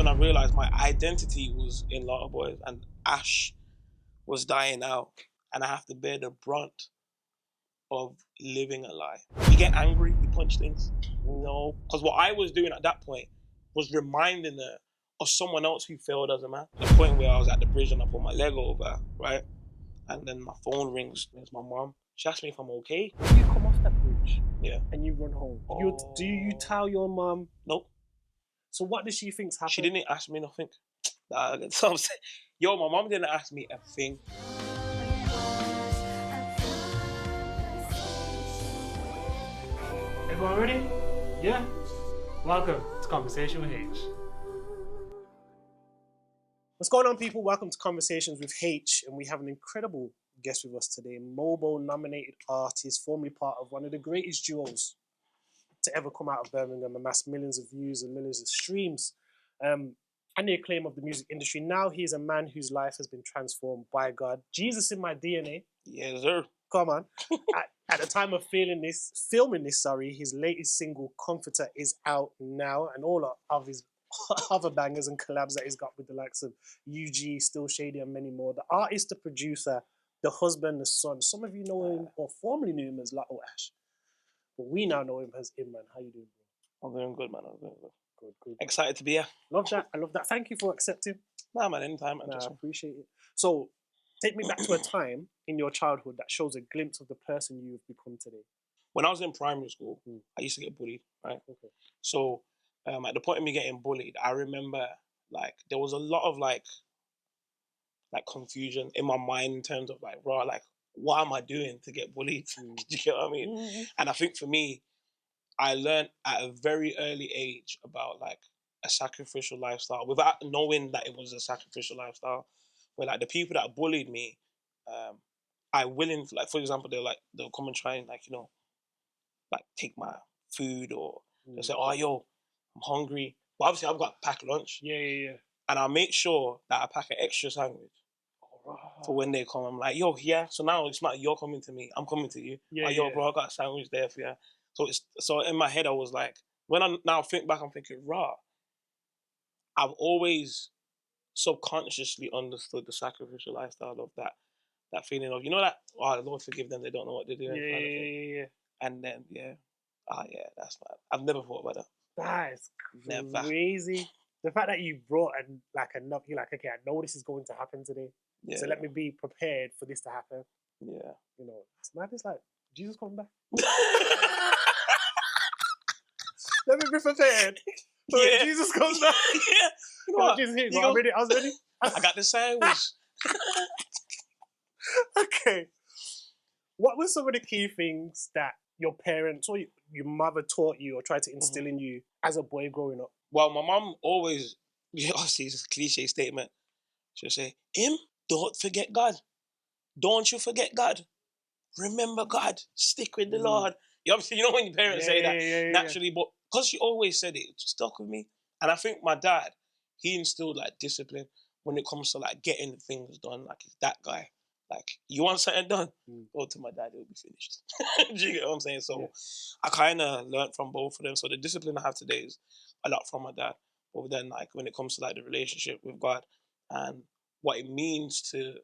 when I realised my identity was in Lotto Boyz and Ash was dying out, and I have to bear the brunt of living a lie. You get angry, you punch things. No, because what I was doing at that point was reminding her of someone else who failed as a man. The point where I was at the bridge and I put my leg over, right? And then my phone rings, it's my mom. She asked me if I'm okay. When you come off that bridge, Yeah, and you run home, do you tell your mum? Nope. So what does she think's happened? She didn't ask me nothing. That's what I'm saying. Yo, my mom didn't ask me a thing. Everyone ready? Yeah? Welcome to Conversation with Haych. What's going on, people? Welcome to Conversations with Haych, and we have an incredible guest with us today. Mobo-nominated artist, formerly part of one of the greatest duos to ever come out of Birmingham, amassed millions of views and millions of streams, and the acclaim of the music industry. Now he is a man whose life has been transformed by God. Jesus in my DNA. Yes, sir. Come on. At the time of filming this, his latest single, Comforter, is out now, and all of his other bangers and collabs that he's got with the likes of UG, Still Shady, and many more. The artist, the producer, the husband, the son. Some of you know him, or formerly knew him as Lotto Ash, but we now know him as Imrhan. How you doing, bro? I'm doing good, man. I'm doing good. Good. Excited to be here. Love that. I love that. Thank you for accepting. Nah, man, anytime. I appreciate it. So, take me back to a time in your childhood that shows a glimpse of the person you've become today. When I was in primary school, I used to get bullied, right? Okay. So, at the point of me getting bullied, I remember, like, there was a lot of, like confusion in my mind in terms of, like, raw, like, what am I doing to get bullied? Do you get what I mean? Mm-hmm. And I think for me, I learned at a very early age about, like, a sacrificial lifestyle without knowing that it was a sacrificial lifestyle. Where, like, the people that bullied me, I willing, like, for example, they'll come and try and, like, you know, like, take my food, or they'll say, oh, yo, I'm hungry. But obviously I've got to pack lunch. Yeah. And I'll make sure that I pack an extra sandwich for when they come. I'm like, yo, yeah. So now it's not you're coming to me, I'm coming to you. Yeah, yo, bro, I got a sandwich there for you. So in my head, I was like, when I now think back, I'm thinking, I've always subconsciously understood the sacrificial lifestyle of that feeling of, you know, that, oh, Lord forgive them, they don't know what they're doing. Yeah. And then, that's bad. I've never thought about that. That is crazy. The fact that you brought enough, you're like, okay, I know this is going to happen today. Yeah, so let me be prepared for this to happen. Yeah. You know, it's mad. It's like, Jesus coming back. Let me be prepared. So when Jesus comes back. Yeah. You know what? Jesus here. I was ready. I got the sandwich. Okay. What were some of the key things that your parents or your mother taught you or tried to instill in you as a boy growing up? Well, my mum always, obviously it's a cliche statement, she'll say, don't forget God. Don't you forget God. Remember God. Stick with the Lord. You obviously, you know when your parents say that naturally, but because she always said it stuck with me. And I think my dad, he instilled, like, discipline when it comes to, like, getting things done. Like, he's that guy. Like, you want something done? Go to my dad, it'll be finished. Do you get what I'm saying? So I kind of learned from both of them. So the discipline I have today is a lot from my dad. But then, like, when it comes to, like, the relationship with God and what it means to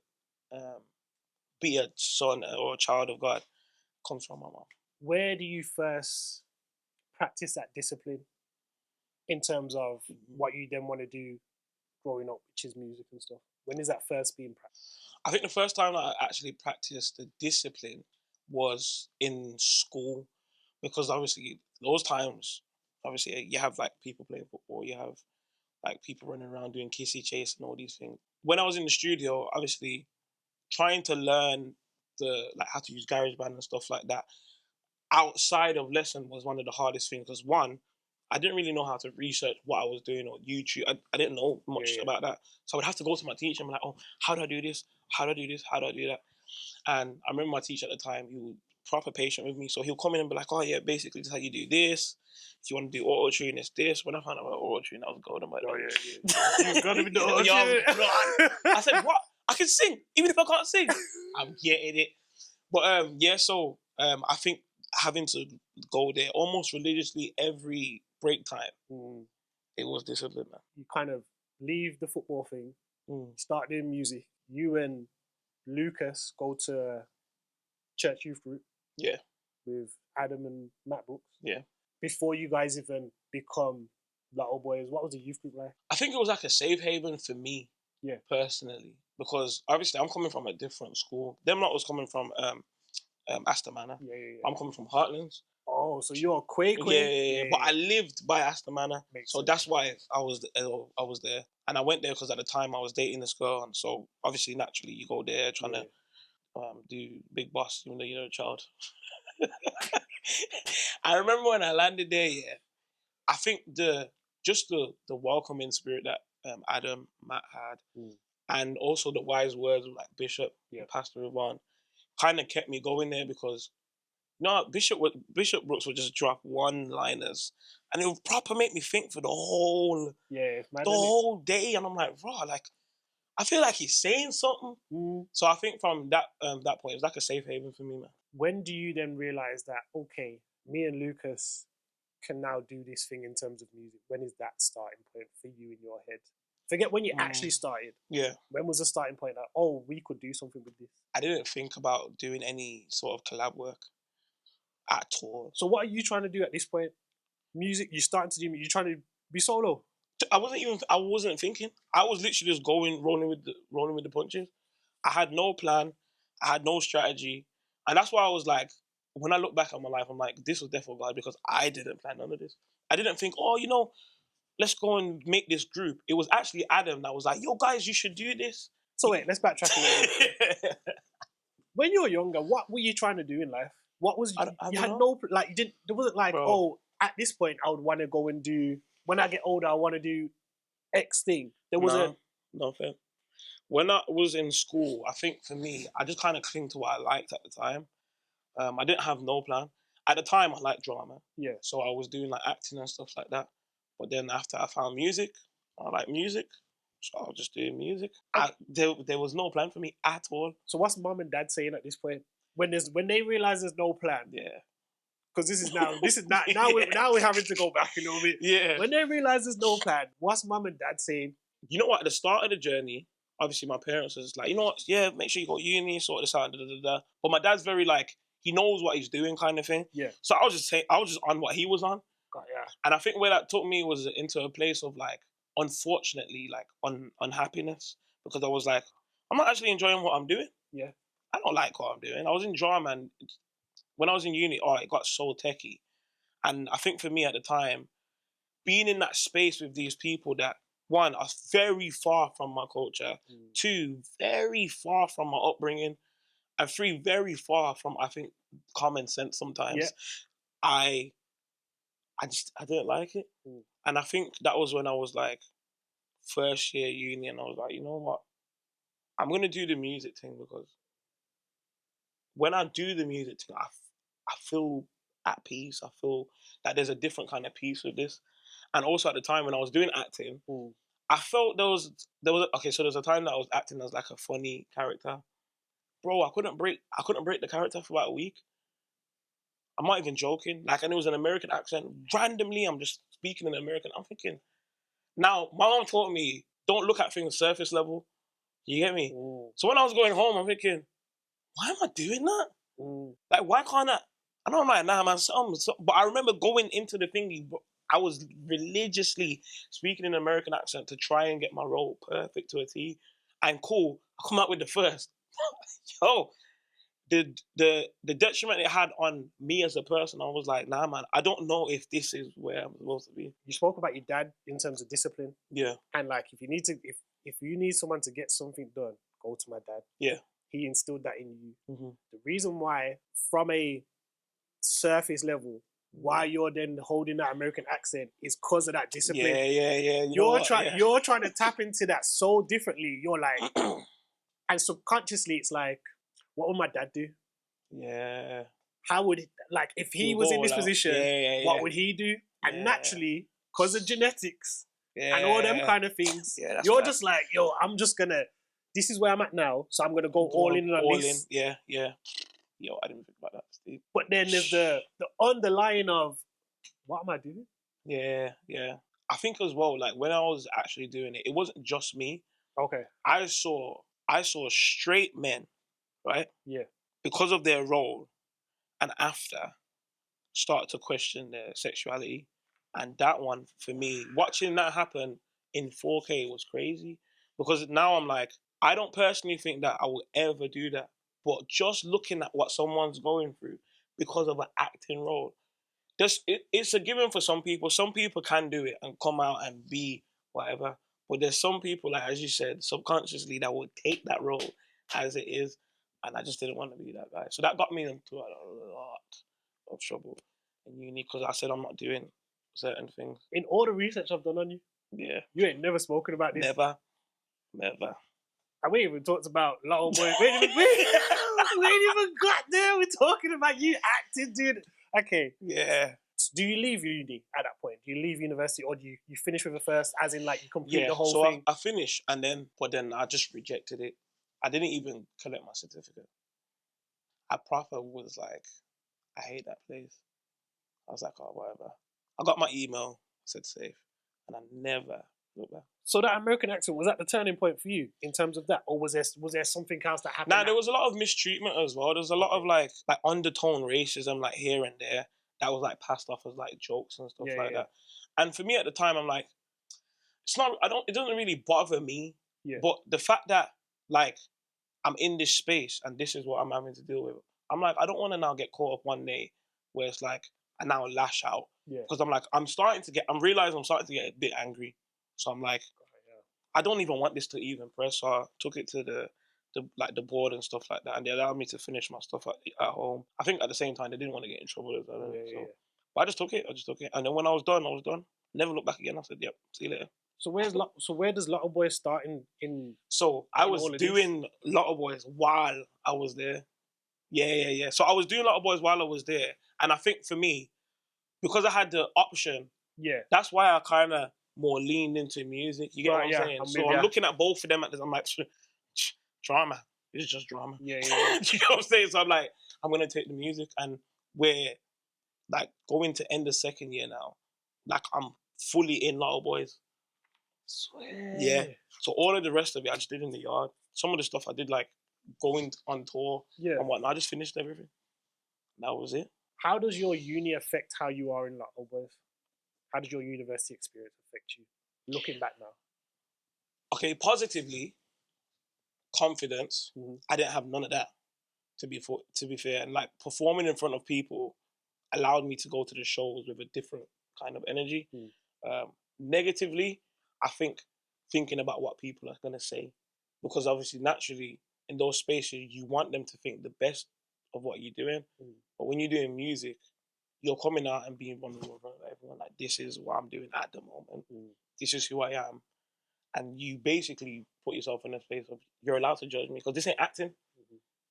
be a son or a child of God, comes from my mom. Where do you first practice that discipline in terms of what you then want to do growing up, which is music and stuff? When is that first being practiced? I think the first time I actually practiced the discipline was in school, because obviously those times, obviously you have, like, people playing football, you have, like, people running around doing kissy chase and all these things. When I was in the studio, obviously trying to learn how to use GarageBand and stuff like that outside of lesson was one of the hardest things, because one, I didn't really know how to research what I was doing, or YouTube. I didn't know much about that. So I would have to go to my teacher and be like, oh, how do I do this? How do I do this? How do I do that? And I remember my teacher at the time, he was proper patient with me. So he'll come in and be like, oh yeah, basically this is how you do this. If you want to do auto-tune, it's this. When I found out about auto-tune, I was golden. You've got to be the auto-tune. I said, what? I can sing, even if I can't sing. I'm getting it. But so I think having to go there almost religiously every break time It was discipline, man. You kind of leave the football thing, Mm. start doing music. You and Lucas go to a church youth group. Yeah. With Adam and Matt Brooks. Yeah. Before you guys even become Lotto Boyz, what was the youth group like? I think it was like a safe haven for me, personally, because obviously I'm coming from a different school. Them lot was coming from Aston Manor. Yeah. I'm coming from Heartlands. Oh, so you're a Quay. Yeah. But I lived by Aston Manor, so sense. that's why I was there, and I went there because at the time I was dating this girl, and so obviously naturally you go there trying to do big boss, even though you're a child. I remember when I landed there. Yeah, I think the welcoming spirit that Adam, Matt had, and also the wise words of like Bishop, Pastor Yvonne, kind of kept me going there because Bishop Brooks would just drop one-liners, and it would proper make me think for the whole whole day, and I'm like, raw, like I feel like he's saying something. So I think from that point, it was like a safe haven for me, man. When do you then realize that okay, me and Lucas can now do this thing in terms of music? When is that starting point for you in your head? Forget when you actually started. Yeah. When was the starting point that, oh, we could do something with this? I didn't think about doing any sort of collab work at all. So what are you trying to do at this point? Music, you're starting to do, you're trying to be solo? I wasn't thinking. I was literally just rolling with the punches. I had no plan. I had no strategy. And that's why I was like, when I look back at my life, I'm like, this was definitely God, because I didn't plan none of this. I didn't think, let's go and make this group. It was actually Adam that was like, yo, guys, you should do this. So wait, let's backtrack a little bit. When you were younger, what were you trying to do in life? What was you had no, like, you didn't, there wasn't like, oh, at this point, I would want to go and do, when I get older, I want to do X thing. There wasn't. No fair. When I was in school, I think for me, I just kind of cling to what I liked at the time. I didn't have no plan. At the time, I liked drama. Yeah. So I was doing like acting and stuff like that. But then after I found music, I like music. So I was just doing music. There was no plan for me at all. So what's mom and dad saying at this point? When they realize there's no plan? Yeah. Because now we're having to go back a little bit. Yeah. When they realize there's no plan, what's mom and dad saying? You know what? At the start of the journey, obviously my parents was like, you know what? Yeah, make sure you go to uni, sort this out, But my dad's very like, he knows what he's doing kind of thing. Yeah. So I was just on what he was on. God, yeah. And I think where that took me was into a place of like, unfortunately, like unhappiness, because I was like, I'm not actually enjoying what I'm doing. Yeah. I don't like what I'm doing. I was in drama, and when I was in uni, it got so techie. And I think for me at the time, being in that space with these people that, one, are very far from my culture, two, very far from my upbringing, and three, very far from, I think, common sense sometimes. Yeah. I didn't like it. And I think that was when I was like first year uni, and I was like, you know what? I'm going to do the music thing, because when I do the music thing, I feel at peace. I feel that there's a different kind of peace with this. And also at the time when I was doing acting, I felt there was okay, so there's a time that I was acting as like a funny character. Bro, I couldn't break the character for about a week. I'm not even joking. Like, and it was an American accent. Randomly, I'm just speaking in American. I'm thinking, now, my mom taught me, don't look at things surface level. You get me? So when I was going home, I'm thinking, why am I doing that? Like, why can't I? And I'm like, nah, man, but I remember going into the thingy, I was religiously speaking in an American accent to try and get my role perfect to a T. And cool, I come out with the first. Yo, the detriment it had on me as a person, I was like, nah, man, I don't know if this is where I'm supposed to be. You spoke about your dad in terms of discipline. Yeah. And like, if you need someone to get something done, go to my dad. Yeah. He instilled that in you. The reason why, from a surface level, why you're then holding that American accent is because of that discipline. Yeah. You're trying to tap into that so differently. You're like, and subconsciously, it's like, what would my dad do? Yeah. How would like if he was in this position? What would he do? And naturally, because of genetics and all them kind of things, you're just like, yo, I'm just gonna. This is where I'm at now, so I'm gonna go all in on this. Yeah. Yo, I didn't think about that, Steve. But then there's the underlying of, what am I doing? Yeah. I think as well, like when I was actually doing it, it wasn't just me. Okay. I saw straight men, right? Yeah. Because of their role, and after start to question their sexuality, and that one for me, watching that happen in 4K was crazy. Because now I'm like, I don't personally think that I will ever do that, but just looking at what someone's going through because of an acting role, it's a given for some people. Some people can do it and come out and be whatever. But there's some people, like as you said, subconsciously that would take that role as it is. And I just didn't want to be that guy. So that got me into a lot of trouble in uni because I said I'm not doing certain things. In all the research I've done on you, Yeah. you ain't never spoken about this. Never. And we even talked about Lotto Boyzz. we ain't even got there. We're talking about you acting, dude. Okay. Yeah. Do you leave uni at that point? Do you leave university or do you finish with a first, as in like you complete the whole thing? I finished but then I just rejected it. I didn't even collect my certificate. I proper was like, I hate that place. I was like, oh, whatever. I got my email, said safe, and I never looked back. So that American accent, was that the turning point for you in terms of that? Or was there something else that happened? Nah, there was a lot of mistreatment as well. There was a lot of like undertone racism like here and there that was like passed off as like jokes and stuff that. And for me at the time, I'm like, it doesn't really bother me. Yeah. But the fact that like I'm in this space and this is what I'm having to deal with, I'm like, I don't want to now get caught up one day where it's like I now lash out. Yeah. Because I'm like, I'm realizing I'm starting to get a bit angry. So I'm like, I don't even want this to even press. So I took it to the board and stuff like that, and they allowed me to finish my stuff at home. I think at the same time they didn't want to get in trouble as well. But I just took it. And then when I was done, Never looked back again. I said, "Yep, see you later." So where does Lotto Boyzz start in? So I was doing Lotto Boyzz while I was there. Yeah. So I was doing Lotto Boyzz while I was there, and I think for me, because I had the option, that's why I kind of more leaned into music. You get what I'm saying? I'm looking at both of them at this. I'm like, drama. It's just drama. Yeah. You know what I'm saying? So I'm like, I'm gonna take the music, and we're like going to end the second year now. Like I'm fully in Lotto Boyzz. Swear. Yeah. So all of the rest of it, I just did in the yard. Some of the stuff I did like going on tour and whatnot. I just finished everything. That was it. How does your uni affect how you are in Lotto Boyzz? How did your university experience affect you? Looking back now. Okay, positively, confidence. Mm-hmm. I didn't have none of that. To be fair, and like performing in front of people allowed me to go to the shows with a different kind of energy. Negatively, I think thinking about what people are gonna say, because obviously naturally in those spaces you want them to think the best of what you're doing. But when you're doing music, you're coming out and being vulnerable in front of everyone. Like, this is what I'm doing at the moment. This is who I am. And you basically put yourself in a space of you're allowed to judge me because this ain't acting.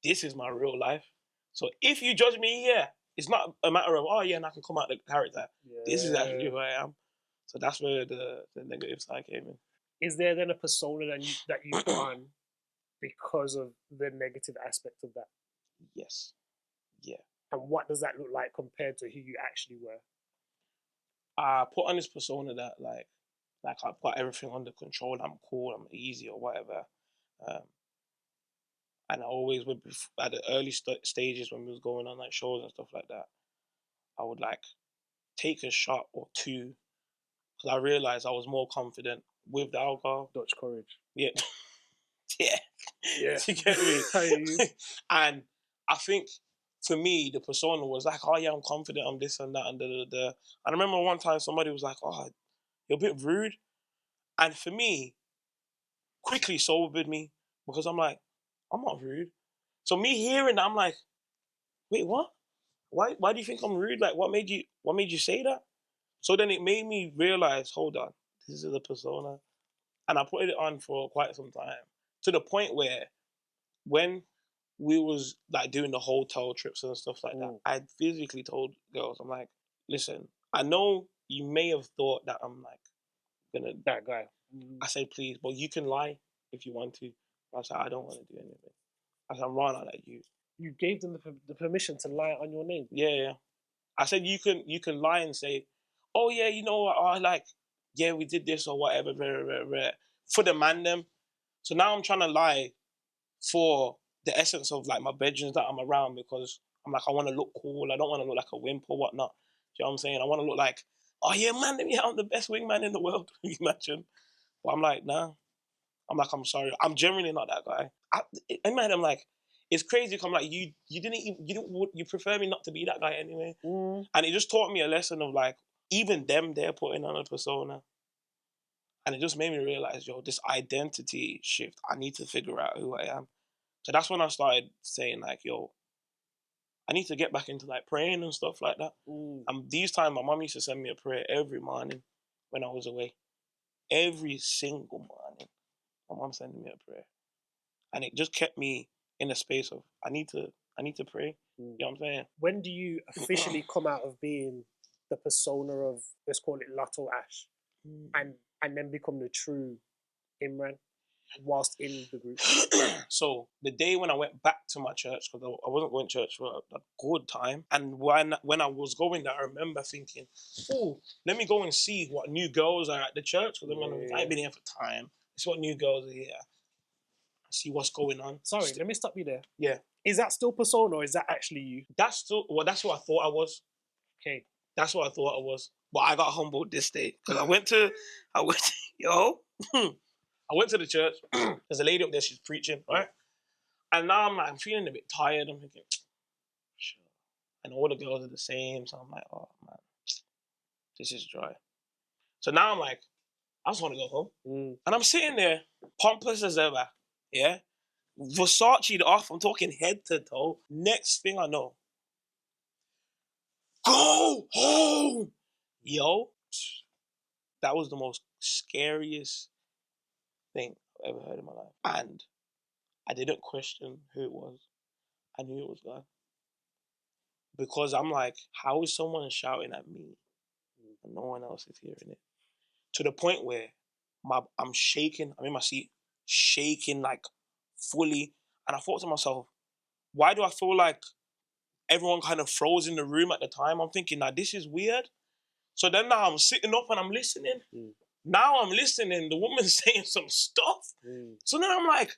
This is my real life. So if you judge me, it's not a matter of, and I can come out the character. This is actually who I am. So that's where the negative side came in. Is there then a persona that you put on because of the negative aspect of that? Yes. Yeah. And what does that look like compared to who you actually were? I put on this persona that like I've got everything under control. I'm cool. I'm easy or whatever. And I always would, at the early stages when we was going on like shows and stuff like that, I would like take a shot or two because I realized I was more confident with the alcohol. Dutch courage. Yeah. Yeah. You get me? And I think for me, the persona was like, I'm confident, I'm this and that and da. I remember one time somebody was like, you're a bit rude. And for me, quickly sobered me because I'm like, I'm not rude. So me hearing that, I'm like, wait, what? Why do you think I'm rude? Like, what made you say that? So then it made me realize, hold on, this is the persona. And I put it on for quite some time. To the point where when we was like doing the hotel trips and stuff like that, I physically told girls, I'm like, listen, I know you may have thought that I'm like that guy. I said, please, but you can lie if you want to. I said, I don't want to do anything. I said, I'm running at you. You gave them the permission to lie on your name? Yeah. I said, you can lie and say, oh yeah, you know what, yeah, we did this or whatever, for the man them. So now I'm trying to lie for the essence of like my bedrooms that I'm around, because I'm like, I want to look cool. I don't want to look like a wimp or whatnot. Do you know what I'm saying? I want to look like, oh yeah, man, I'm the best wingman in the world. You imagine? But I'm like, nah. I'm sorry. I'm generally not that guy. In my head, I'm like, it's crazy. I'm like, you prefer me not to be that guy anyway. And it just taught me a lesson of like, even them, they're putting on a persona. And it just made me realize, yo, this identity shift, I need to figure out who I am. So that's when I started saying like, yo, I need to get back into like praying and stuff like that. And these times, my mum used to send me a prayer every morning when I was away. Every single morning, my mum sending me a prayer. And it just kept me in a space of, I need to pray. You know what I'm saying? When do you officially come out of being the persona of, let's call it Lotto Ash, and then become the true Imran whilst in the group? So the day when I went back to my church, because I wasn't going to church for a good time, and when I was going there, I remember thinking, oh, let me go and see what new girls are at the church, because I ain't been here for time. See what new girls are here. See what's going on. Sorry, let me stop you there. Yeah. Is that still persona, or is that actually you? That's what I thought I was. Okay. That's what I thought I was. But I got humbled this day, because I went to the church. There's a lady up there, she's preaching, right? And now I'm feeling a bit tired. I'm thinking, sure. And all the girls are the same. So I'm like, oh man, this is dry. So now I'm like, I just want to go home. And I'm sitting there, pompous as ever. Yeah. Versace'd off. I'm talking head to toe. Next thing I know, go home. Yo, that was the most scariest thing I've ever heard in my life. And I didn't question who it was. I knew it was God. Because I'm like, how is someone shouting at me and no one else is hearing it? To the point where I'm shaking, I'm in my seat, shaking like fully. And I thought to myself, why do I feel like everyone kind of froze in the room at the time? I'm thinking, now this is weird. So then now I'm sitting up and I'm listening. Now I'm listening, the woman's saying some stuff. So then I'm like,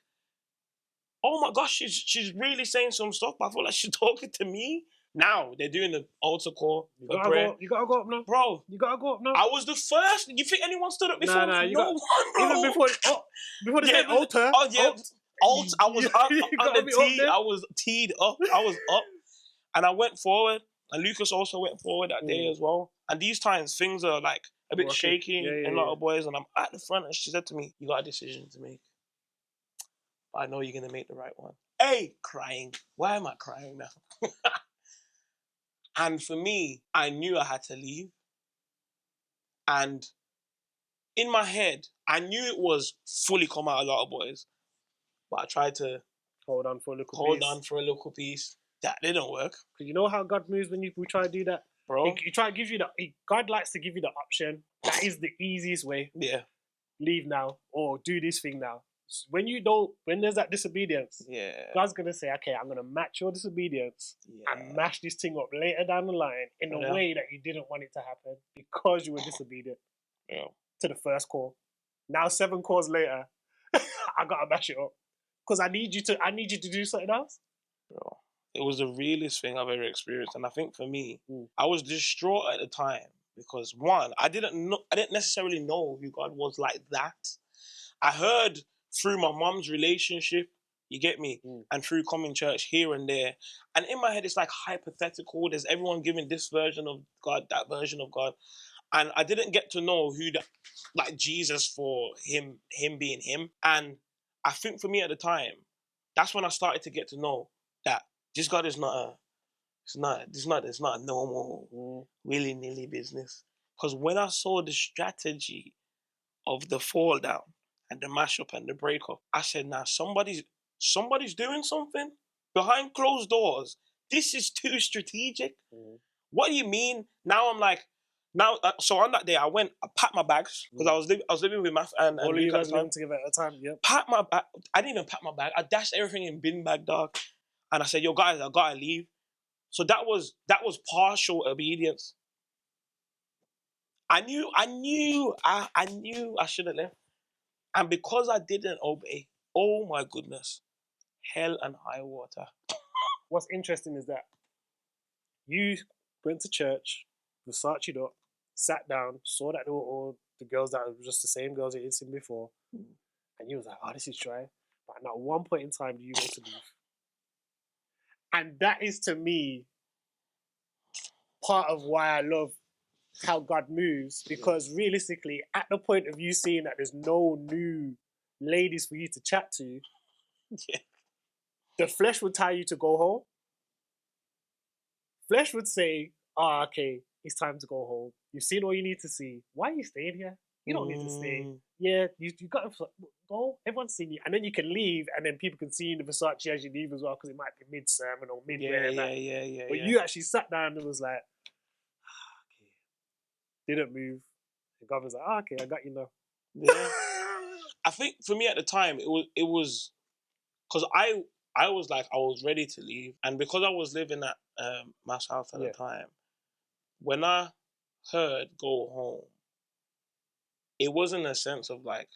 oh my gosh, she's really saying some stuff, but I feel like she's talking to me. Now they're doing the altar call. You gotta go up now. Bro. You gotta go up now. I was the first. You think anyone stood up before me? No one, bro. Even before they said altar. Oh, yeah. Alt, I was on the tee. I was teed up. I was up. And I went forward. And Lucas also went forward that day as well. And these times, things are like a bit shaky in Lotto Boyz. And I'm at the front and she said to me, you got a decision to make. But I know you're going to make the right one. Hey, crying. Why am I crying now? And for me, I knew I had to leave. And in my head, I knew it was fully come out of Lotto Boyz. But I tried to hold on for a little piece. That didn't work. Because you know how God moves when you try to do that? Bro. He try to give you God likes to give you the option. That is the easiest way. Yeah. Leave now or do this thing now. When there's that disobedience, God's going to say, okay, I'm going to match your disobedience and mash this thing up later down the line in a way that you didn't want it to happen because you were disobedient to the first call. Now 7 calls later, I got to mash it up because I need you to do something else. Bro, it was the realest thing I've ever experienced. And I think for me, I was distraught at the time because one, I didn't necessarily know who God was like that. I heard through my mom's relationship, you get me? And through coming church here and there. And in my head, it's like hypothetical. There's everyone giving this version of God, that version of God. And I didn't get to know who like Jesus for him being him. And I think for me at the time, that's when I started to get to know that this God is not a normal willy-nilly business. Because when I saw the strategy of the fall down and the mashup and the breakup, I said, now somebody's doing something behind closed doors. This is too strategic. What do you mean? Now I'm like, so on that day I packed my bags because I was living with Math and all of you guys living together at the time. Yep. Packed my bag. I didn't even pack my bag. I dashed everything in bin bag, dog. And I said, yo guys, I gotta leave. So that was partial obedience. I knew I should have left. And because I didn't obey, oh my goodness, hell and high water. What's interesting is that you went to church, Versace'd up, sat down, saw that they were all the girls that were just the same girls that you'd seen before, and you was like, oh, this is dry. But at one point in time, you want to leave. And that is, to me, part of why I love how God moves, because realistically, at the point of you seeing that there's no new ladies for you to chat to, Yeah. the flesh would tell you to go home. Flesh would say, oh, okay, it's time to go home. You've seen all you need to see. Why are you staying here? You don't need to stay. Yeah, you got to go. Everyone's seen you. And then you can leave, and then people can see you in the Versace as you leave as well, because it might be mid-sermon or mid-wherever. Yeah. But you actually sat down and was like, okay. Didn't move. And God was like, oh, okay, I got you now. Yeah. I think for me at the time, it was because I was like, I was ready to leave. And because I was living at my house at the time, when I heard go home, it wasn't a sense of like,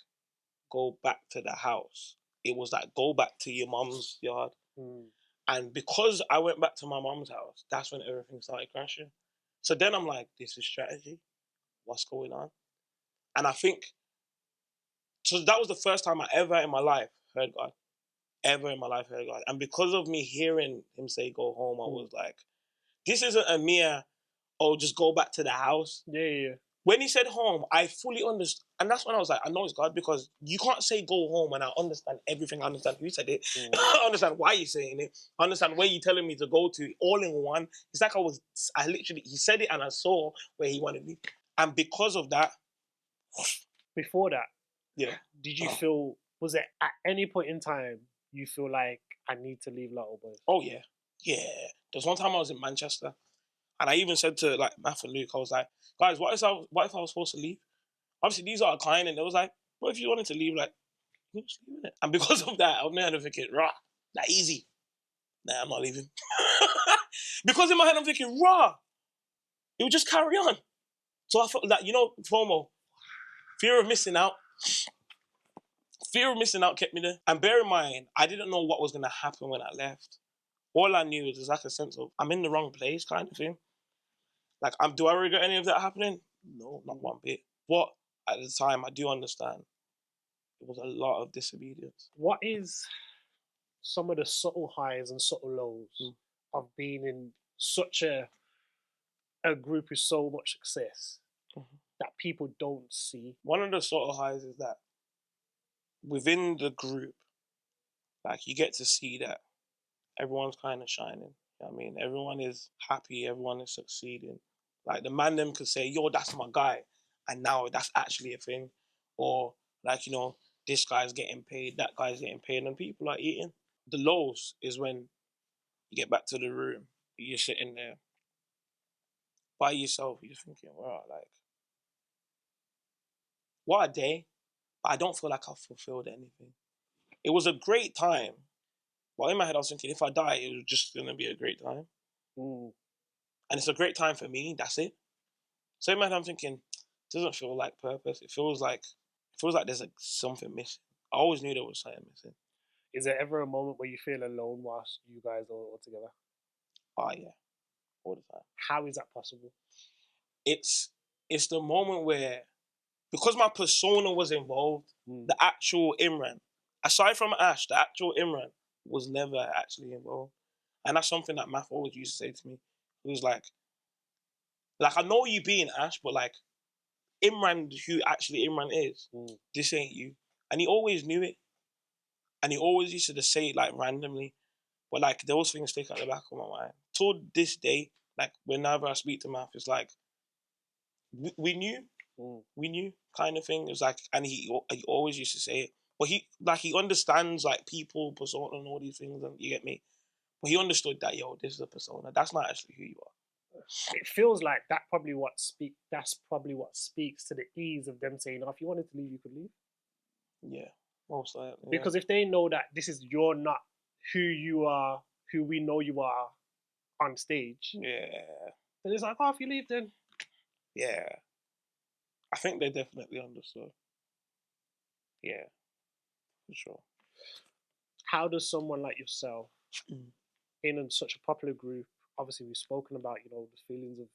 go back to the house. It was like, go back to your mum's yard. And because I went back to my mum's house, that's when everything started crashing. So then I'm like, this is strategy. What's going on? And I think, so that was the first time I ever in my life heard God. And because of me hearing him say, go home, I was like, this isn't a mere, oh, just go back to the house. Yeah. When he said home, I fully understood. And that's when I was like, I know it's God, because you can't say go home and I understand everything. I understand who said it. I understand why you're saying it. I understand where you're telling me to go to, all in one. It's like he said it and I saw where he wanted me. And because of that. Before that, yeah, did you feel, was it at any point in time, you feel like, I need to leave Lotto Boyz? Oh, yeah. Yeah. There's one time I was in Manchester, and I even said to like Matt and Luke, I was like, guys, what if I was supposed to leave? Obviously, these are a client, and they was like, what if you wanted to leave? Like, you just leave it. And because of that, I'm there thinking, rah, that easy. Nah, I'm not leaving. Because in my head, I'm thinking, rah, it would just carry on. So I felt that, FOMO, fear of missing out. Fear of missing out kept me there. And bear in mind, I didn't know what was going to happen when I left. All I knew was like a sense of, I'm in the wrong place kind of thing. Like, do I regret any of that happening? No, not one bit. But at the time, I do understand. It was a lot of disobedience. What is some of the subtle highs and subtle lows of being in such a group with so much success that people don't see? One of the subtle highs is that within the group, like, you get to see that everyone's kind of shining. You know what I mean? Everyone is happy. Everyone is succeeding. Like, the man them could say, yo, that's my guy. And now that's actually a thing. Or, like, this guy's getting paid, that guy's getting paid, and people are eating. The lows is when you get back to the room, you're sitting there by yourself, you're thinking, wow, like, what a day. But I don't feel like I've fulfilled anything. It was a great time. But in my head, I was thinking, if I die, it was just going to be a great time. And it's a great time for me, that's it. So in my head, I'm thinking, it doesn't feel like purpose. It feels like there's like something missing. I always knew there was something missing. Is there ever a moment where you feel alone whilst you guys are all together? Oh, yeah. All the time. How is that possible? It's the moment where, because my persona was involved, the actual Imrhan, aside from Ash, the actual Imrhan was never actually involved. And that's something that Math always used to say to me. He was like, I know you being Ash, but like, Imrhan, who actually Imrhan is, this ain't you. And he always knew it. And he always used to just say it like randomly. But like, those things stick at the back of my mind. Till this day, like, whenever I speak to Math, it's like, we knew. We knew, kind of thing. It was like, and he always used to say it. But he understands like people, persona, and all these things, and you get me? But he understood that, this is a persona. That's not actually who you are. It feels like that's probably what speaks to the ease of them saying, oh, if you wanted to leave, you could leave. Yeah, most likely. Yeah. Because if they know that you're not who you are, who we know you are on stage, yeah, then it's like, oh, if you leave, then yeah. I think they definitely understood. Yeah, for sure. How does someone like yourself, Mm. in such a popular group, obviously we've spoken about, the feelings of,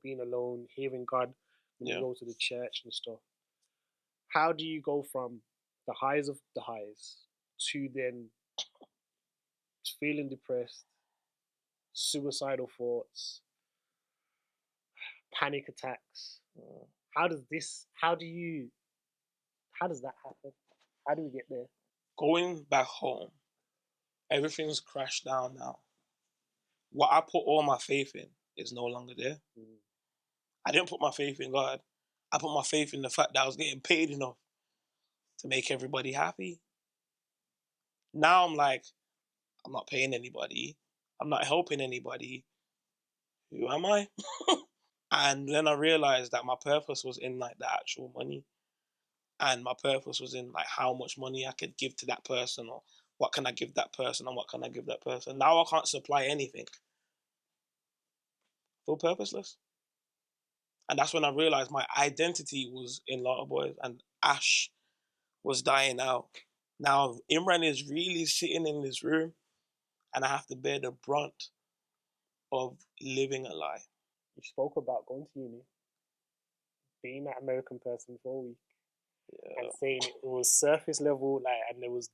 being alone, hearing God when you Yeah. go to the church and stuff. How do you go from the highs of the highs to then feeling depressed, suicidal thoughts, panic attacks? How does that happen? How do we get there? Going back home, everything's crashed down now. What I put all my faith in is no longer there. I didn't put my faith in God. I put my faith in the fact that I was getting paid enough to make everybody happy. Now I'm like, I'm not paying anybody. I'm not helping anybody. Who am I? And then I realized that my purpose was in like the actual money. And my purpose was in like how much money I could give to that person, or what can I give that person, and what can I give that person. Now I can't supply anything. Feel purposeless. And that's when I realized my identity was in Lotto Boyz, and Ash was dying out. Now Imran is really sitting in this room, and I have to bear the brunt of living a lie. You spoke about going to uni, being that American person for a week, and saying it was surface level, like, and there was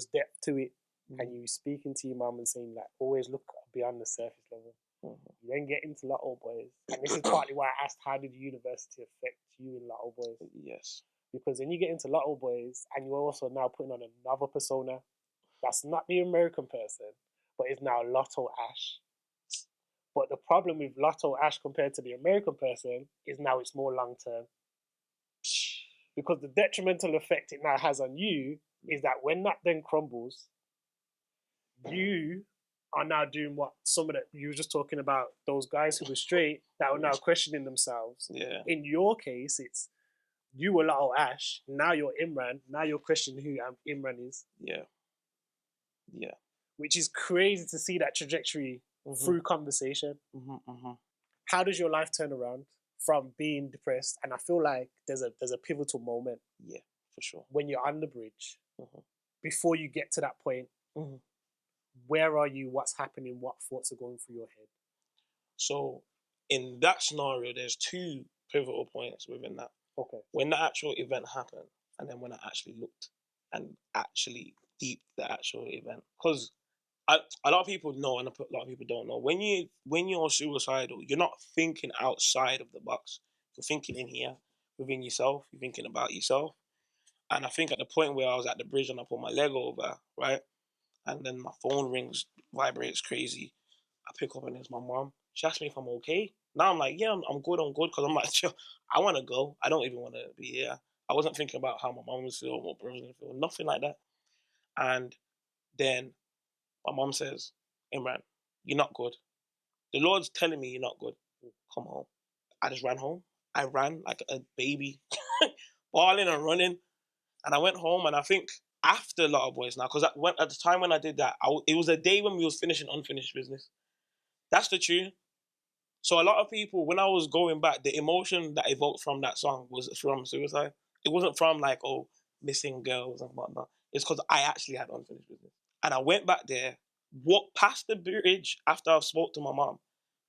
depth to it, and you speaking to your mum and saying like, always look beyond the surface level. You then get into Lotto Boyz, and this is partly why I asked, how did university affect you in Lotto Boyz? Yes. Because then you get into Lotto Boyz, and you're also now putting on another persona that's not the American person, but is now Lotto Ash. But the problem with Lotto Ash compared to the American person is now it's more long term. Because the detrimental effect it now has on you is that when that then crumbles, you are now doing what some of you were just talking about, those guys who were straight that are now questioning themselves. Yeah. In your case, it's you were Lotto Ash, now you're Imran, now you're questioning who Imran is. Yeah. Yeah. Which is crazy to see that trajectory through conversation. How does your life turn around from being depressed? And I feel like there's a pivotal moment. Yeah, for sure. When you're on the bridge, before you get to that point, where are you? What's happening? What thoughts are going through your head? So in that scenario, there's two pivotal points within that. Okay. When the actual event happened, and then when I actually looked and actually deep the actual event. Because a lot of people know, and a lot of people don't know. When you're suicidal, you're not thinking outside of the box. You're thinking in here, within yourself. You're thinking about yourself. And I think at the point where I was at the bridge and I put my leg over, right, and then my phone rings, vibrates crazy. I pick up and it's my mom. She asked me if I'm okay. Now I'm like, yeah, I'm good, because I'm like, I want to go. I don't even want to be here. I wasn't thinking about how my mom was feeling, what brother was going to feel, nothing like that. And then my mom says, Imran, you're not good. The Lord's telling me you're not good. Come home. I just ran home. I ran like a baby, bawling and running. And I went home, and I think after Lotto Boyz now, because at the time when I did that, it was a day when we was finishing unfinished business. That's the tune. So a lot of people, when I was going back, the emotion that evoked from that song was from suicide. It wasn't from like, oh, missing girls and whatnot. It's because I actually had unfinished business. And I went back there, walked past the bridge after I spoke to my mom,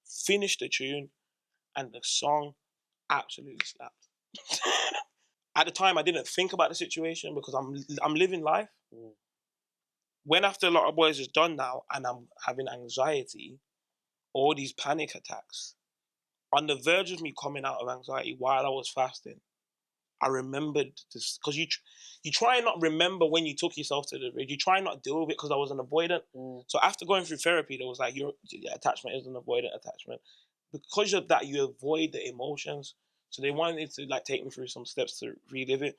finished the tune, and the song absolutely slapped. At the time, I didn't think about the situation because I'm living life. When after Lotto Boyz is done now and I'm having anxiety, all these panic attacks, on the verge of me coming out of anxiety while I was fasting, I remembered this, because you try and not remember when you took yourself to the bridge. You try and not deal with it because I was an avoidant. So after going through therapy, there was like, your attachment is an avoidant attachment. Because of that, you avoid the emotions. So they wanted to like take me through some steps to relive it.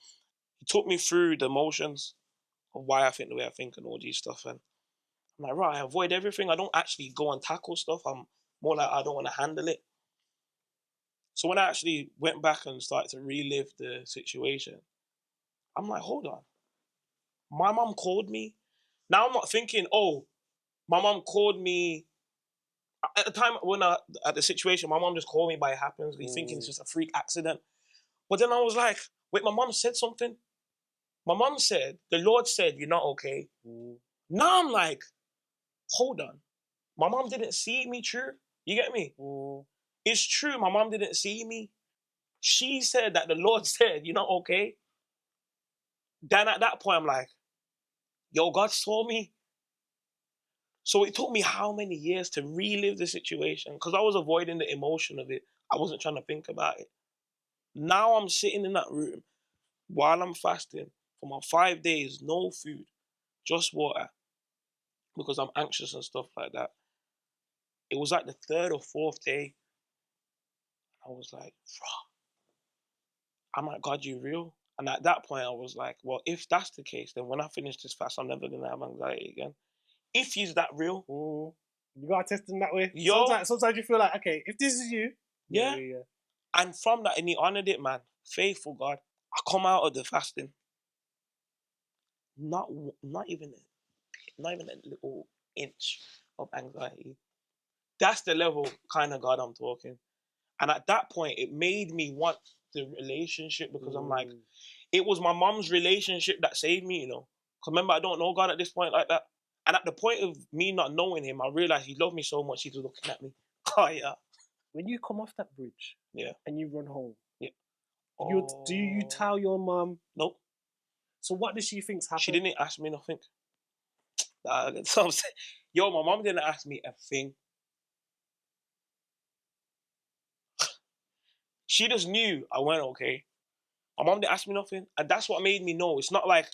He took me through the emotions of why I think the way I think and all these stuff. And I'm like, right, I avoid everything. I don't actually go and tackle stuff. I'm more like, I don't want to handle it. So when I actually went back and started to relive the situation, I'm like, hold on. My mom called me. Now I'm not thinking, oh, my mom called me. At the time at the situation, my mom just called me by it happens. We thinking it's just a freak accident. But then I was like, wait, my mom said something. My mom said, the Lord said, you're not okay. Now I'm like, hold on. My mom didn't see me, true? You get me? It's true, my mom didn't see me. She said that the Lord said, you're not okay. Then at that point, I'm like, yo, God saw me. So it took me how many years to relive the situation? Because I was avoiding the emotion of it. I wasn't trying to think about it. Now I'm sitting in that room while I'm fasting for my 5 days, no food, just water, because I'm anxious and stuff like that. It was like the third or fourth day. I was like, I'm like, God, you real? And at that point, I was like, well, if that's the case, then when I finish this fast, I'm never going to have anxiety again. If he's that real. You got to test him that way. Yo. Sometimes you feel like, okay, if this is you. Yeah. And from that, and he honored it, man. Faithful God. I come out of the fasting. Not even a little inch of anxiety. That's the level kind of God I'm talking. And at that point, it made me want the relationship because I'm like, it was my mom's relationship that saved me, you know. Because remember, I don't know God at this point like that. And at the point of me not knowing him, I realized he loved me so much, he was looking at me. Oh, yeah. When you come off that bridge and you run home, do you tell your mum? Nope. So what does she think's happened? She didn't ask me nothing. So I'm saying, yo, my mom didn't ask me a thing. She just knew I went okay. My mom didn't ask me nothing. And that's what made me know. It's not like,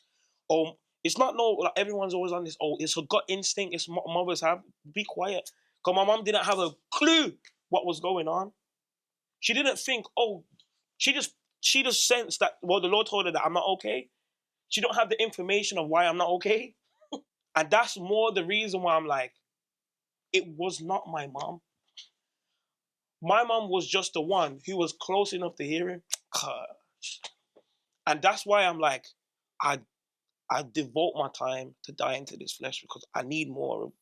it's not like everyone's always on this, it's a gut instinct, it's mothers have. Be quiet. Because my mom didn't have a clue what was going on. She didn't think, she just sensed that, well, the Lord told her that I'm not okay. She don't have the information of why I'm not okay. And that's more the reason why I'm like, it was not my mom. My mom was just the one who was close enough to hear him. And that's why I'm like, I devote my time to die into this flesh because I need more of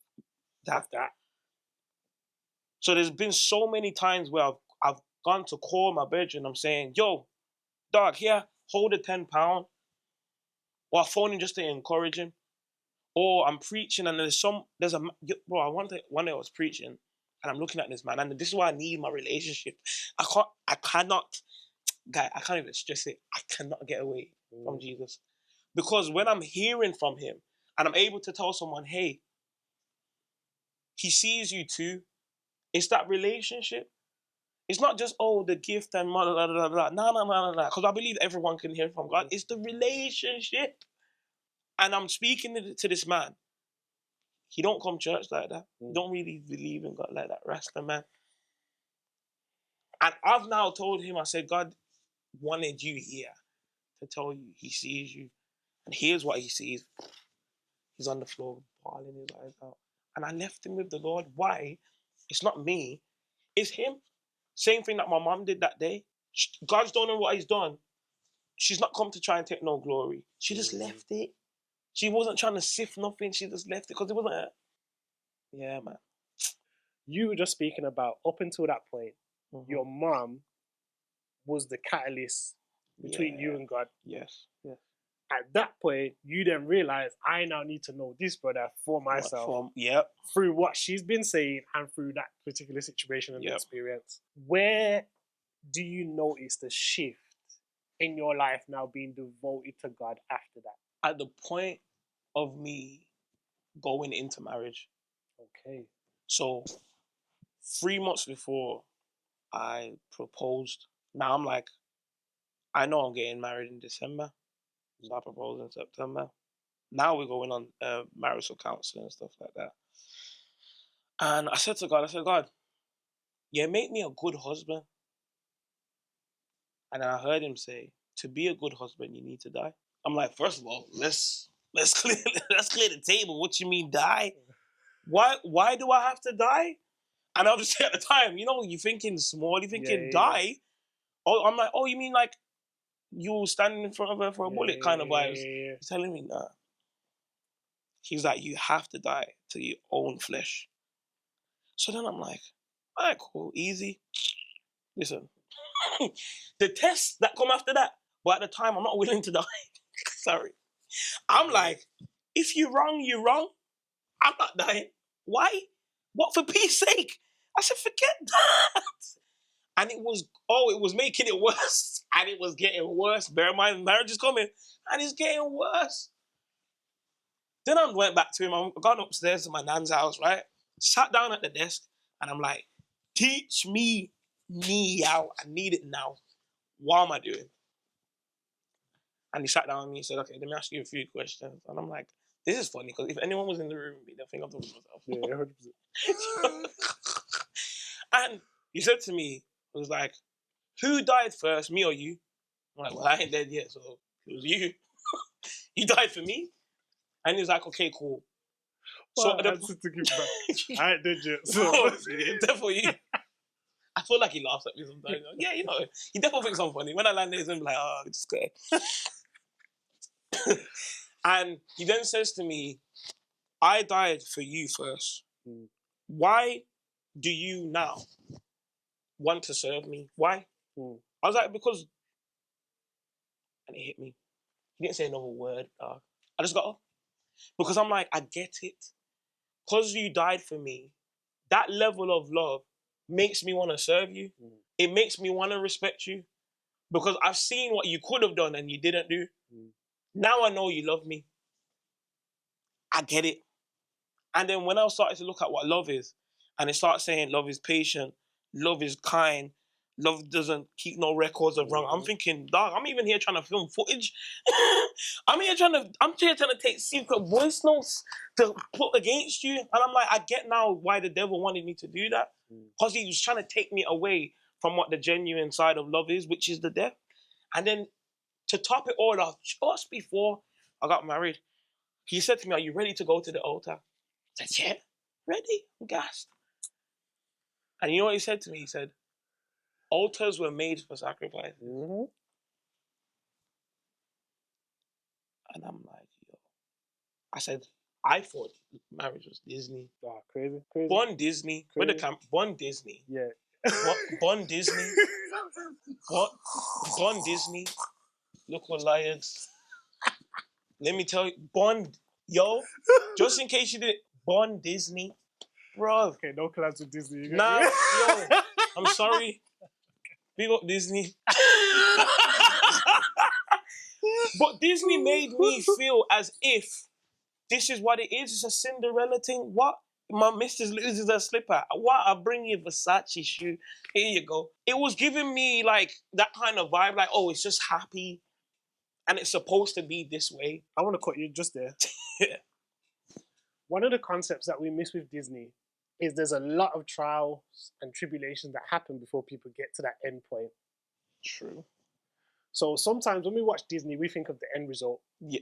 that. So there's been so many times where I've gone to call my bedroom. I'm saying, yo, dog, here, hold the £10. Or I phone him just to encourage him. Or I'm preaching and one day I was preaching and I'm looking at this man and this is why I need my relationship. I can't even stress it. I cannot get away from Jesus. Because when I'm hearing from him and I'm able to tell someone, hey, he sees you too. It's that relationship. It's not just, the gift and blah, blah, blah, blah. No. Because I believe everyone can hear from God. It's the relationship. And I'm speaking to this man. He don't come church like that. He don't really believe in God like that. Rasta man. And I've now told him, I said, God wanted you here to tell you he sees you. And here's what he sees. He's on the floor, bawling his eyes out. And I left him with the Lord. Why? It's not me. It's him. Same thing that my mom did that day. God's done what he's done. She's not come to try and take no glory. She just left it. She wasn't trying to sift nothing. She just left it because it wasn't her. Yeah, man. You were just speaking about up until that point, your mom was the catalyst between you and God. Yes. At that point, you then realize I now need to know this brother for myself. Through what she's been saying and through that particular situation and experience. Where do you notice the shift in your life now being devoted to God after that? At the point of me going into marriage. Okay. So 3 months before I proposed, now I'm like, I know I'm getting married in December. So I proposed in September. Now we're going on marital counseling and stuff like that. And I said to God, God, you make me a good husband. And I heard him say, to be a good husband, you need to die. I'm like, first of all, let's clear the table. What you mean die? Why do I have to die? And obviously at the time, you're thinking small, you're thinking die. Oh, I'm like, you mean like you standing in front of her for a bullet kind of vibes? He's telling me, nah. He's like, you have to die to your own flesh. So then I'm like, all right, cool, easy. Listen, The tests that come after that, but at the time, I'm not willing to die. Sorry. I'm like, if you're wrong, you're wrong. I'm not dying. Why? What, for peace sake? I said, forget that. And it was making it worse. And it was getting worse. Bear in mind, marriage is coming. And it's getting worse. Then I went back to him. I gone upstairs to my nan's house, right? Sat down at the desk. And I'm like, teach me out. I need it now. What am I doing? And he sat down with me and said, okay, let me ask you a few questions. And I'm like, this is funny, because if anyone was in the room with me, they'll think I'm talking to myself. Yeah, 100%. And he said to me, it was like, who died first, me or you? I'm like, well, I ain't dead yet, so it was you. You died for me? And he was like, okay, cool. Well, so I ain't dead yet. So. Definitely. I feel like he laughs at me sometimes. Yeah, you know, he definitely thinks I'm funny. When I land there, he's gonna be like, oh, it's good. And he then says to me, I died for you first. Why do you now want to serve me? Why? I was like, because... And it hit me. He didn't say another word. I just got up. Because I'm like, I get it. Because you died for me, that level of love makes me want to serve you. It makes me want to respect you. Because I've seen what you could have done and you didn't do. Now I know you love me. I get it. And then when I started to look at what love is, and it starts saying love is patient, love is kind, love doesn't keep no records of wrong, I'm thinking, dog, I'm even here trying to film footage. I'm here trying to take secret voice notes to put against you. And I'm like, I get now why the devil wanted me to do that. Because he was trying to take me away from what the genuine side of love is, which is the death. And then to top it all off, just before I got married, he said to me, are you ready to go to the altar? I said, yeah, ready, I'm gassed. And you know what he said to me? He said, altars were made for sacrifice. And I'm like, yo. I said, I thought marriage was Disney. Oh, crazy. Born Disney. Where the camp? Born Disney. Yeah. Born Disney. Born Disney. Look what lions. Let me tell you, Bond, yo, just in case you didn't, Bond Disney, bro. Okay, no collabs with Disney. Nah, yo, I'm sorry. Big up Disney. But Disney made me feel as if this is what it is. It's a Cinderella thing. What? My missus loses her slipper. What? I bring you a Versace shoe. Here you go. It was giving me like that kind of vibe, like, oh, it's just happy. And it's supposed to be this way. I want to cut you just there. Yeah. One of the concepts that we miss with Disney is there's a lot of trials and tribulations that happen before people get to that end point. True. So sometimes when we watch Disney, we think of the end result. Yeah.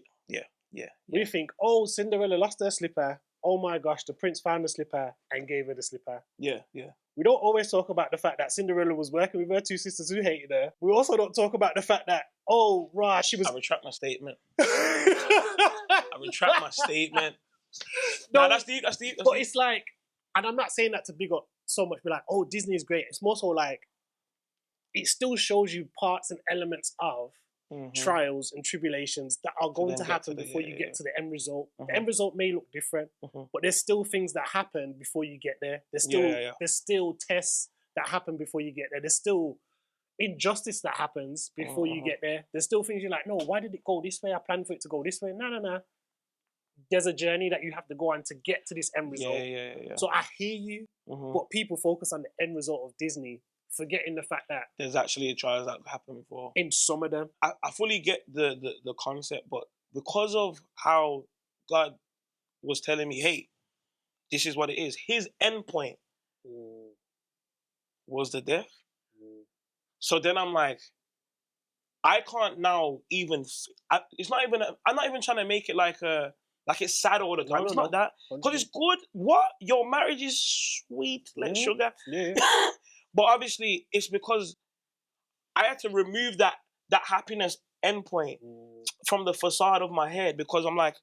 We think, oh, Cinderella lost her slipper. Oh my gosh, the prince found the slipper and gave her the slipper. Yeah. We don't always talk about the fact that Cinderella was working with her two sisters who hated her. We also don't talk about the fact that, oh, rah, she was... I retract my statement. No, that's deep. But it's like, and I'm not saying that to big up so much, be like, oh, Disney is great. It's more so like, it still shows you parts and elements of trials and tribulations that are going to happen before you get to the end result. The end result may look different, but there's still things that happen before you get there. There's still tests that happen before you get there. There's still injustice that happens before you get there. There's still things you're like, no, why did it go this way? I planned for it to go this way. No. There's a journey that you have to go on to get to this end result. Yeah. So I hear you, but people focus on the end result of Disney, forgetting the fact that there's actually trials that happen before. In some of them. I fully get the concept, but because of how God was telling me, hey, this is what it is, his end point was the death. So then I'm like, I can't now even, it's not even, I'm not even trying to make it like it's sad all the time. It's not that. Because it's good. What? Your marriage is sweet like sugar. Yeah. But obviously, it's because I had to remove that happiness endpoint from the facade of my head, because I'm like,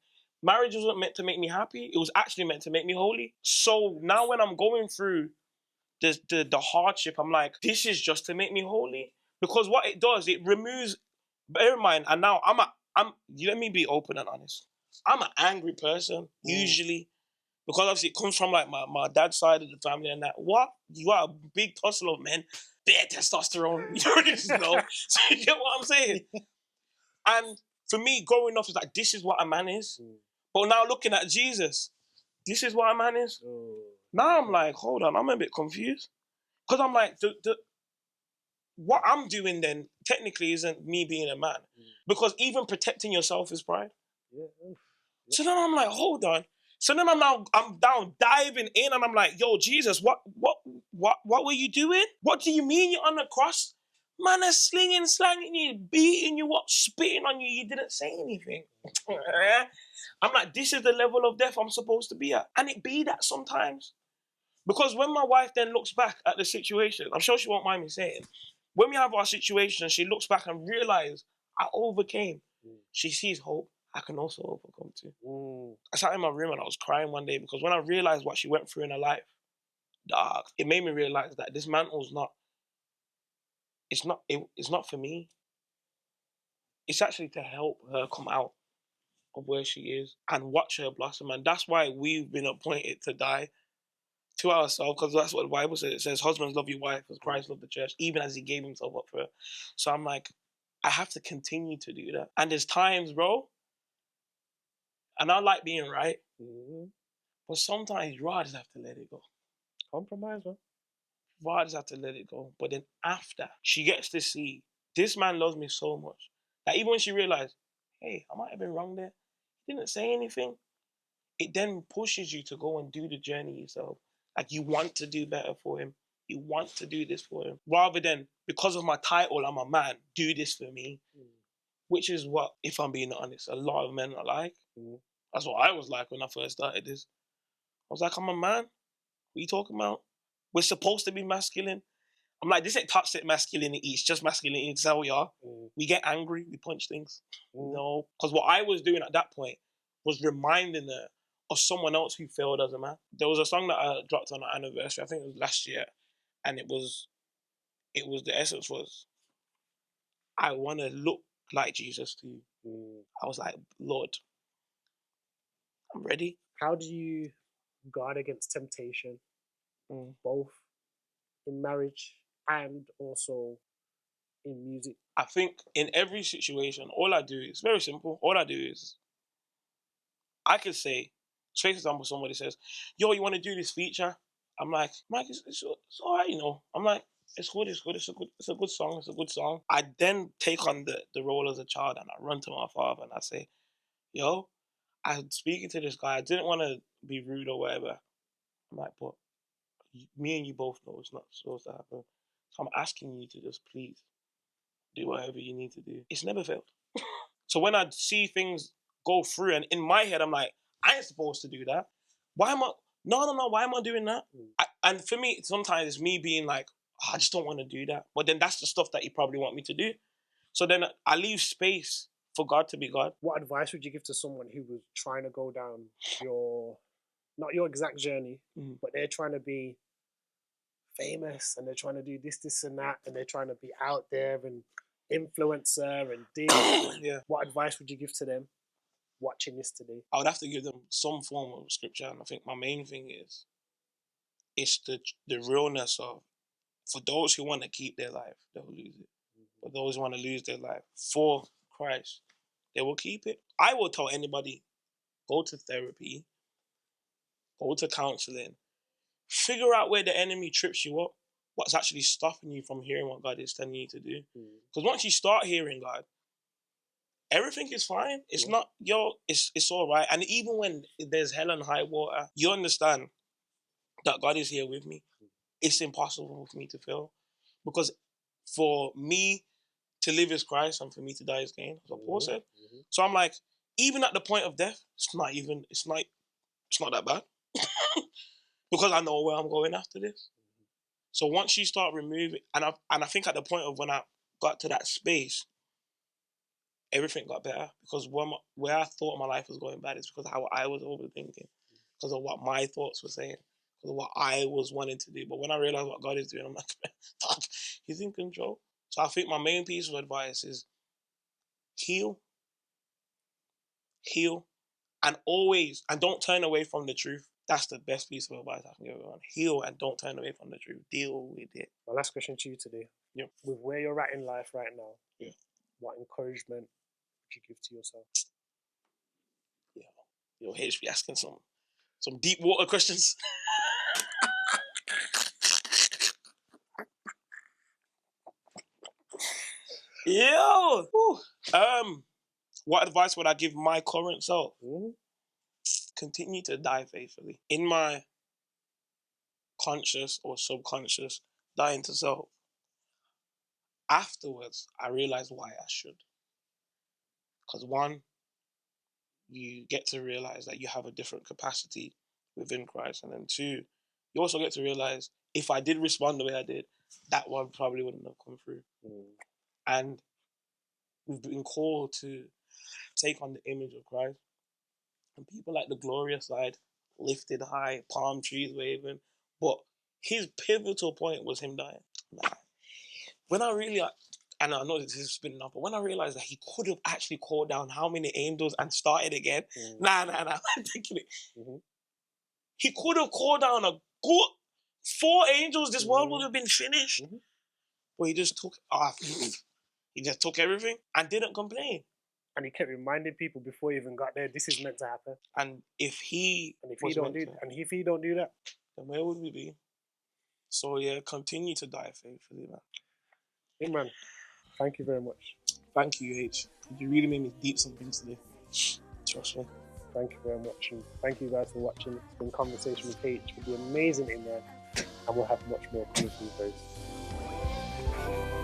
marriage wasn't meant to make me happy. It was actually meant to make me holy. So now when I'm going through the hardship, I'm like, this is just to make me holy. Because what it does, it removes, bear in mind, and now let me be open and honest. I'm an angry person, usually, because obviously it comes from like my dad's side of the family and that. What? You are a big tussle of men, bare testosterone, you already know. So you get what I'm saying? And for me, growing up, it's like, this is what a man is. But now looking at Jesus, this is what a man is. Now I'm like, hold on, I'm a bit confused. Because I'm like, what I'm doing then technically isn't me being a man. Because even protecting yourself is pride. So then I'm like, hold on. So then I'm down diving in and I'm like, yo, Jesus, what were you doing? What do you mean you're on the cross? Man is slinging, slanging you, beating you up, spitting on you. You didn't say anything. I'm like, this is the level of death I'm supposed to be at. And it be that sometimes. Because when my wife then looks back at the situation, I'm sure she won't mind me saying, when we have our situation, she looks back and realizes I overcame. She sees hope. I can also overcome too. I sat in my room and I was crying one day because when I realized what she went through in her life, dog, it made me realize that this mantle's not, it's not for me. It's actually to help her come out of where she is and watch her blossom. And that's why we've been appointed to die to ourselves, because that's what the Bible says. It says, husbands, love your wife as Christ loved the church, even as he gave himself up for her. So I'm like, I have to continue to do that. And there's times, bro, and I like being right, but sometimes you just have to let it go. Compromise, man. I just have to let it go. But then after, she gets to see, this man loves me so much that even when she realized, hey, I might have been wrong there, he didn't say anything, it then pushes you to go and do the journey yourself. Like, you want to do better for him. You want to do this for him. Rather than, because of my title, I'm a man, do this for me. Which is what, if I'm being honest, a lot of men are like. That's what I was like when I first started this. I was like, I'm a man. What are you talking about? We're supposed to be masculine. I'm like, this ain't toxic masculinity. It's just masculinity. It's how we are. We get angry. We punch things. No. Because what I was doing at that point was reminding her of someone else who failed as a man. There was a song that I dropped on our anniversary. I think it was last year. And it was the essence was, I want to look like Jesus to you. I was like, Lord, I'm ready. How do you guard against temptation, both in marriage and also in music? I think in every situation, all I do is very simple. All I do is, I could say, for example, somebody says, yo, you want to do this feature? I'm like, Mike, it's all right, you know. I'm like, it's good, it's good, it's a good song, it's a good song. I then take on the role as a child and I run to my father and I say, yo, I'm speaking to this guy. I didn't want to be rude or whatever. I'm like, but me and you both know it's not supposed to happen. So I'm asking you to just please do whatever you need to do. It's never failed. So when I see things go through, and in my head, I'm like, I ain't supposed to do that. Why am I? No. Why am I doing that? And for me, sometimes it's me being like, oh, I just don't want to do that. But then that's the stuff that you probably want me to do. So then I leave space for God to be God. What advice would you give to someone who was trying to go down not your exact journey, but they're trying to be famous and they're trying to do this and that, and they're trying to be out there and influencer and this. Yeah. What advice would you give to them watching this today? I would have to give them some form of scripture, and I think my main thing is, it's the realness of, for those who want to keep their life, they'll lose it. For those who want to lose their life for Christ, they will keep it. I will tell anybody, go to therapy, go to counseling, figure out where the enemy trips you up, what's actually stopping you from hearing what God is telling you to do. Because once you start hearing God, everything is fine. It's not, it's all right. And even when there's hell and high water, you understand that God is here with me. It's impossible for me to fail. Because for me to live is Christ and for me to die is gain, as Paul said. So I'm like, even at the point of death, it's not that bad. Because I know where I'm going after this. So once you start removing, and I think at the point of when I got to that space, everything got better. Because where I thought my life was going bad is because of how I was overthinking. Because of what my thoughts were saying. because of what I was wanting to do. But when I realized what God is doing, I'm like, "Dog, He's in control." So I think my main piece of advice is heal, and don't turn away from the truth. That's the best piece of advice I can give everyone. Heal and don't turn away from the truth. Deal with it. My last question to you today. Yeah. With where you're at in life right now, yeah, what encouragement would you give to yourself? Yo, Haych be asking some deep water questions. Yo, what advice would I give my current self? Mm-hmm. Continue to die faithfully. In my conscious or subconscious dying to self, afterwards, I realized why I should. Because one, you get to realize that you have a different capacity within Christ. And then two, you also get to realize if I did respond the way I did, that one probably wouldn't have come through. And we've been called to take on the image of Christ. And people like the glorious side, lifted high, palm trees waving. But his pivotal point was him dying. When I really, and I know this is spinning up, but when I realized that he could have actually called down how many angels and started again, I'm thinking it. He could have called down a good 4 angels, this world would have been finished. But he just took everything and didn't complain. And he kept reminding people before he even got there, this is meant to happen. And if he don't do that, then where would we be? So yeah, continue to die faithfully, man. Imrhan, thank you very much. Thank you, Haych. You really made me deep something today. Trust me. Thank you very much. And thank you guys for watching. It's been Conversation with Haych with the amazing Imrhan. And we'll have much more coming from you very soon.